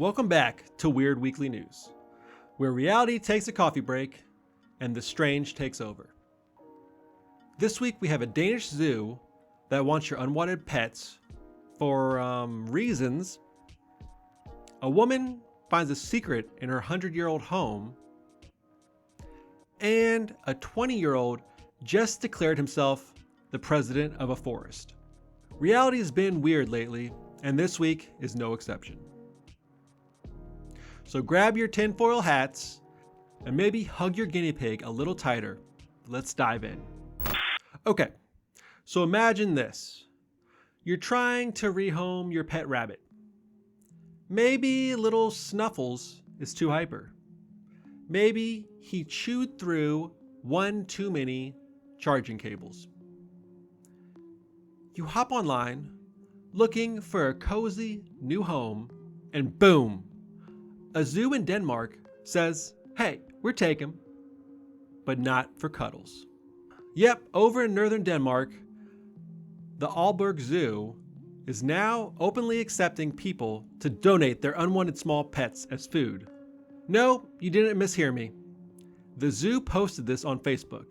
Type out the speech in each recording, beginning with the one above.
Welcome back to Weird Weekly News, where reality takes a coffee break and the strange takes over. This week we have a Danish zoo that wants your unwanted pets for reasons. A woman finds a secret in her 100-year-old home, and a 20-year-old just declared himself the president of a forest. Reality has been weird lately, and this week is no exception. So grab your tinfoil hats and maybe hug your guinea pig a little tighter. Let's dive in. Okay, so imagine this. You're trying to rehome your pet rabbit. Maybe little Snuffles is too hyper. Maybe he chewed through one too many charging cables. You hop online looking for a cozy new home, and boom, a zoo in Denmark says, hey, we're taking, but not for cuddles. Yep, over in northern Denmark, the Aalborg Zoo is now openly accepting people to donate their unwanted small pets as food. No, you didn't mishear me. The zoo posted this on Facebook.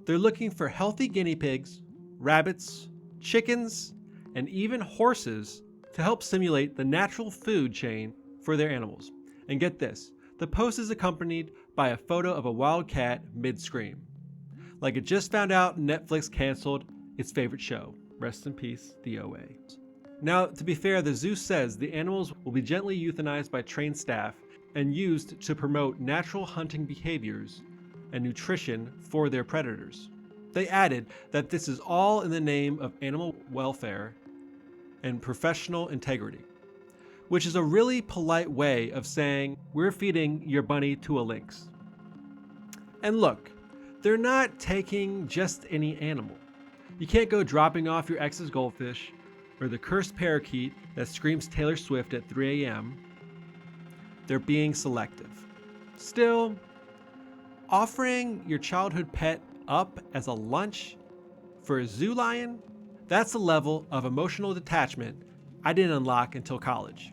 They're looking for healthy guinea pigs, rabbits, chickens, and even horses to help simulate the natural food chain for their animals. And get this, the post is accompanied by a photo of a wild cat mid-scream. Like it just found out Netflix canceled its favorite show. Rest in peace, the OA. Now, to be fair, the zoo says the animals will be gently euthanized by trained staff and used to promote natural hunting behaviors and nutrition for their predators. They added that this is all in the name of animal welfare and professional integrity, which is a really polite way of saying we're feeding your bunny to a lynx. And look, they're not taking just any animal. You can't go dropping off your ex's goldfish or the cursed parakeet that screams Taylor Swift at 3 a.m. They're being selective. Still, offering your childhood pet up as a lunch for a zoo lion, that's a level of emotional detachment I didn't unlock until college.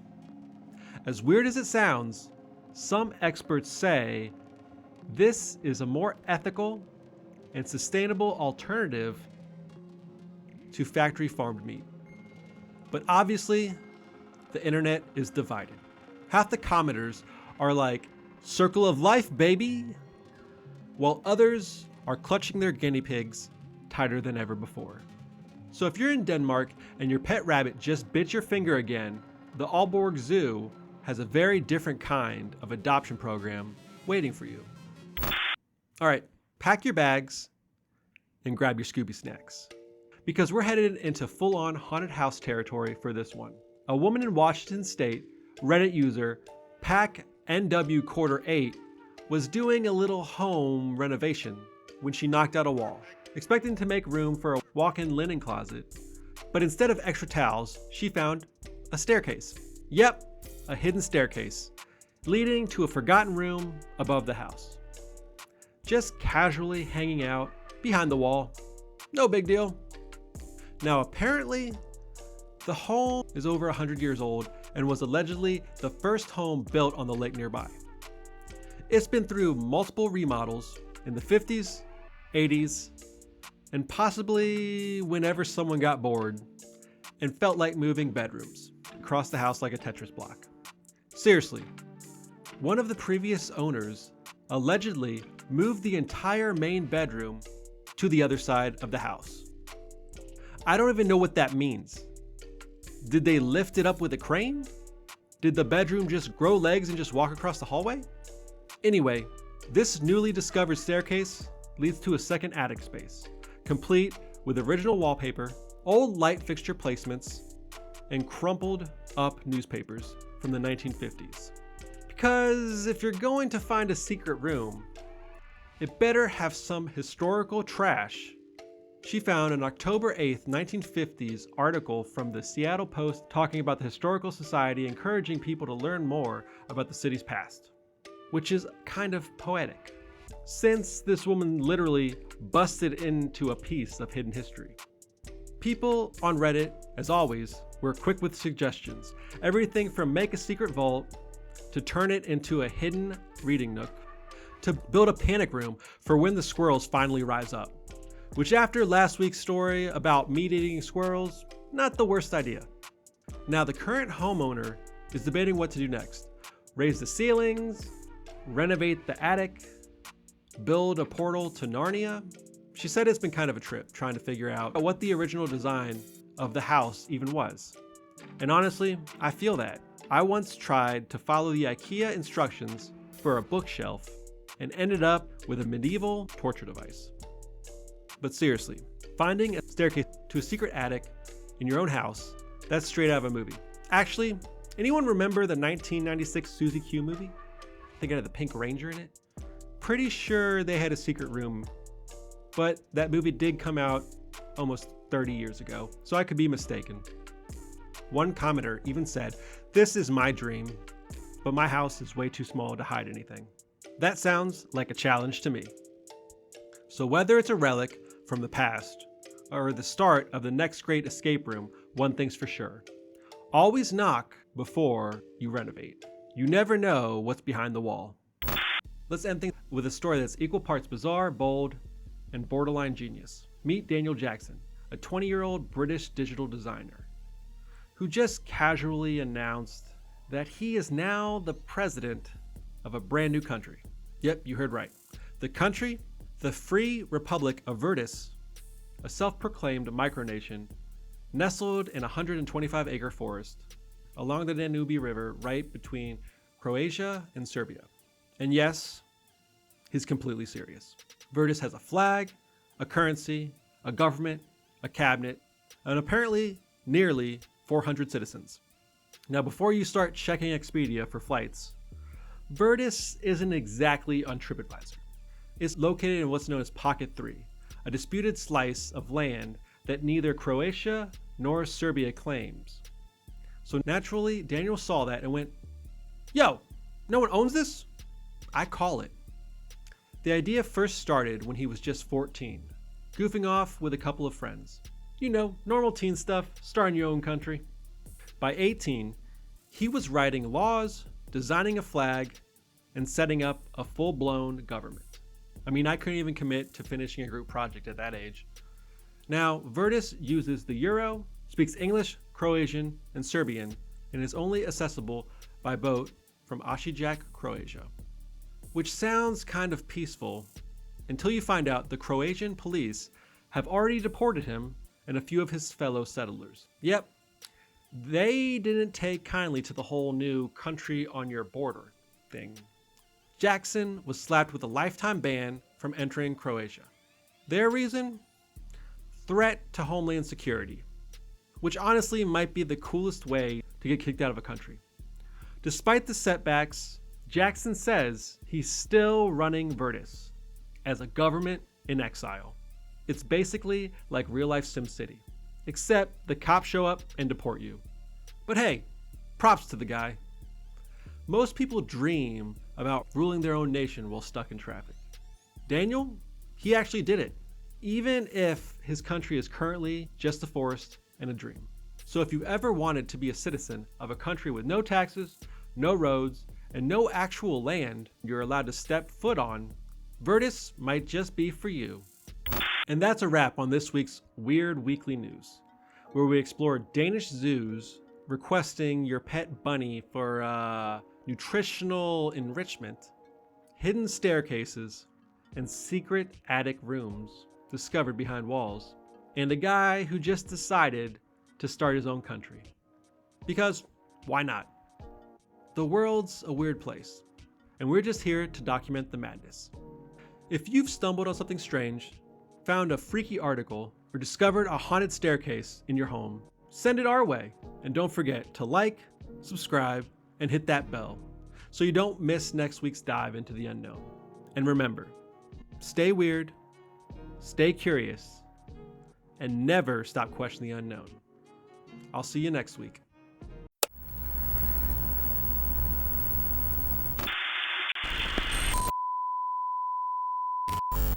As weird as it sounds, some experts say this is a more ethical and sustainable alternative to factory farmed meat. But obviously, the internet is divided. Half the commenters are like, circle of life, baby, while others are clutching their guinea pigs tighter than ever before. So if you're in Denmark and your pet rabbit just bit your finger again, the Aalborg Zoo has a very different kind of adoption program waiting for you. All right, pack your bags and grab your Scooby snacks, because we're headed into full-on haunted house territory for this one. A woman in Washington State, Reddit user Pack NW Quarter 8, was doing a little home renovation when she knocked out a wall, expecting to make room for a walk-in linen closet. But instead of extra towels, she found a staircase. Yep, a hidden staircase leading to a forgotten room above the house. Just casually hanging out behind the wall. No big deal. Now apparently, the home is over 100 years old and was allegedly the first home built on the lake nearby. It's been through multiple remodels in the 50s, 80s, and possibly whenever someone got bored and felt like moving bedrooms across the house like a Tetris block. Seriously, one of the previous owners allegedly moved the entire main bedroom to the other side of the house. I don't even know what that means. Did they lift it up with a crane? Did the bedroom just grow legs and just walk across the hallway? Anyway, this newly discovered staircase leads to a second attic space, complete with original wallpaper, old light fixture placements, and crumpled up newspapers from the 1950s. Because if you're going to find a secret room, it better have some historical trash. She found an October 8th, 1950s article from the Seattle Post talking about the Historical Society encouraging people to learn more about the city's past, which is kind of poetic, since this woman literally busted into a piece of hidden history. People on Reddit, as always, were quick with suggestions. Everything from make a secret vault to turn it into a hidden reading nook, to build a panic room for when the squirrels finally rise up. Which, after last week's story about meat-eating squirrels, not the worst idea. Now, the current homeowner is debating what to do next. Raise the ceilings, renovate the attic, build a portal to Narnia. She said it's been kind of a trip trying to figure out what the original design of the house even was. And honestly, I feel that. I once tried to follow the IKEA instructions for a bookshelf and ended up with a medieval torture device. But seriously, finding a staircase to a secret attic in your own house, that's straight out of a movie. Actually, anyone remember the 1996 Suzy Q movie? I think it had the Pink Ranger in it. Pretty sure they had a secret room, but that movie did come out almost 30 years ago, so I could be mistaken. One commenter even said, "This is my dream, but my house is way too small to hide anything." That sounds like a challenge to me. So whether it's a relic from the past or the start of the next great escape room, one thing's for sure. Always knock before you renovate. You never know what's behind the wall. Let's end things with a story that's equal parts bizarre, bold, and borderline genius. Meet Daniel Jackson, a 20-year-old British digital designer who just casually announced that he is now the president of a brand new country. Yep, you heard right. The country, the Free Republic of Weirdsville, a self-proclaimed micronation nestled in a 125-acre forest along the Danube River right between Croatia and Serbia. And yes, he's completely serious. Weirdsville has a flag, a currency, a government, a cabinet, and apparently nearly 400 citizens. Now, before you start checking Expedia for flights, Weirdsville isn't exactly on TripAdvisor. It's located in what's known as Pocket 3, a disputed slice of land that neither Croatia nor Serbia claims. So naturally, Daniel saw that and went, "Yo, no one owns this? I call it." The idea first started when he was just 14, goofing off with a couple of friends. You know, normal teen stuff, starting your own country. By 18, he was writing laws, designing a flag, and setting up a full-blown government. I mean, I couldn't even commit to finishing a group project at that age. Now, Weirdsville uses the euro, speaks English, Croatian, and Serbian, and is only accessible by boat from Osijek, Croatia. Which sounds kind of peaceful until you find out the Croatian police have already deported him and a few of his fellow settlers. Yep, they didn't take kindly to the whole new country on your border thing. Jackson was slapped with a lifetime ban from entering Croatia. Their reason? Threat to homeland security, which honestly might be the coolest way to get kicked out of a country. Despite the setbacks, Jackson says he's still running Weirdsville as a government in exile. It's basically like real-life SimCity, except the cops show up and deport you. But hey, props to the guy. Most people dream about ruling their own nation while stuck in traffic. Daniel, he actually did it, even if his country is currently just a forest and a dream. So if you've ever wanted to be a citizen of a country with no taxes, no roads, and no actual land you're allowed to step foot on, Weirdsville might just be for you. And that's a wrap on this week's Weird Weekly News, where we explore Danish zoos requesting your pet bunny for nutritional enrichment, hidden staircases, and secret attic rooms discovered behind walls, and a guy who just decided to start his own country. Because why not? The world's a weird place, and we're just here to document the madness. If you've stumbled on something strange, found a freaky article, or discovered a haunted staircase in your home, send it our way. And don't forget to like, subscribe, and hit that bell so you don't miss next week's dive into the unknown. And remember, stay weird, stay curious, and never stop questioning the unknown. I'll see you next week.